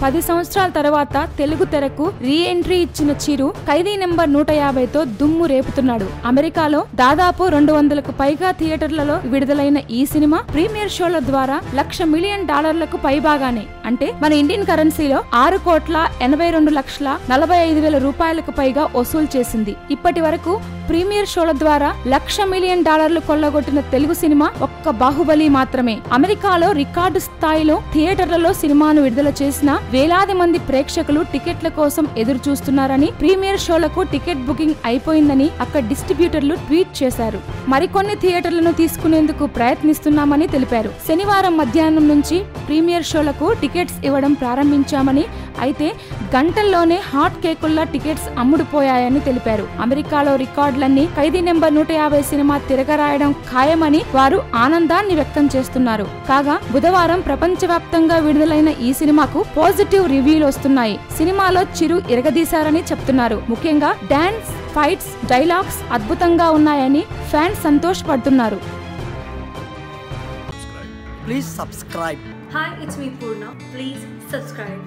10 సంవత్సరాల తర్వాత Telugu తెరకు re entry ఇచ్చిన చిరు ఖైదీ నెంబర్ 150తో దుమ్ము రేపుతున్నాడు. అమెరికాలో దాదాపు 200కు పైగా థియేటర్లలో విడుదలైన ఈ సినిమా ప్రీమియర్ షోల ద్వారా $1,00,000 మిలియన్ పైభాగానే, అంటే మన ఇండియన్ కరెన్సీలో 6,82,45,000 రూపాయలకు పైగా వసూలు చేసింది. ఇప్పటి వరకు ప్రీమియర్ షోల ద్వారా $1,00,000 మిలియన్ కొల్లగొట్టిన తెలుగు సినిమా ఒక్క బాహుబలి మాత్రమే. అమెరికాలో రికార్డు స్థాయిలో థియేటర్లలో సినిమాను విడుదల చేసిన వేలాది మంది ప్రేక్షకులు టికెట్ల కోసం ఎదురు చూస్తున్నారని, ప్రీమియర్ షోలకు టికెట్ బుకింగ్ అయిపోయిందని అక్కడ డిస్ట్రిబ్యూటర్లు ట్వీట్ చేశారు. మరికొన్ని థియేటర్లను తీసుకునేందుకు ప్రయత్నిస్తున్నామని తెలిపారు. శనివారం మధ్యాహ్నం నుంచి ప్రీమియర్ షోలకు టికెట్స్ ఇవ్వడం ప్రారంభించామని, అయితే గంటల్లోనే హాట్ కేకుల్లా టికెట్స్ అమ్ముడుపోయాయని తెలిపారు. అమెరికాలో రికార్డులన్నీ ఖైదీ నెంబర్ 150 సినిమా తిరగరాయడం ఖాయమని వారు ఆనందాన్ని వ్యక్తం చేస్తున్నారు. కాగా బుధవారం ప్రపంచవ్యాప్తంగా విడుదలైన ఈ సినిమాకు పాజిటివ్ రివ్యూలు వస్తున్నాయి. సినిమాలో చిరు ఇరగదీశారని చెప్తున్నారు. ముఖ్యంగా డాన్స్, ఫైట్స్, డైలాగ్స్ అద్భుతంగా ఉన్నాయని fans సంతోషపడుతున్నారు. Please subscribe. Hi, it's me Purna. Please subscribe.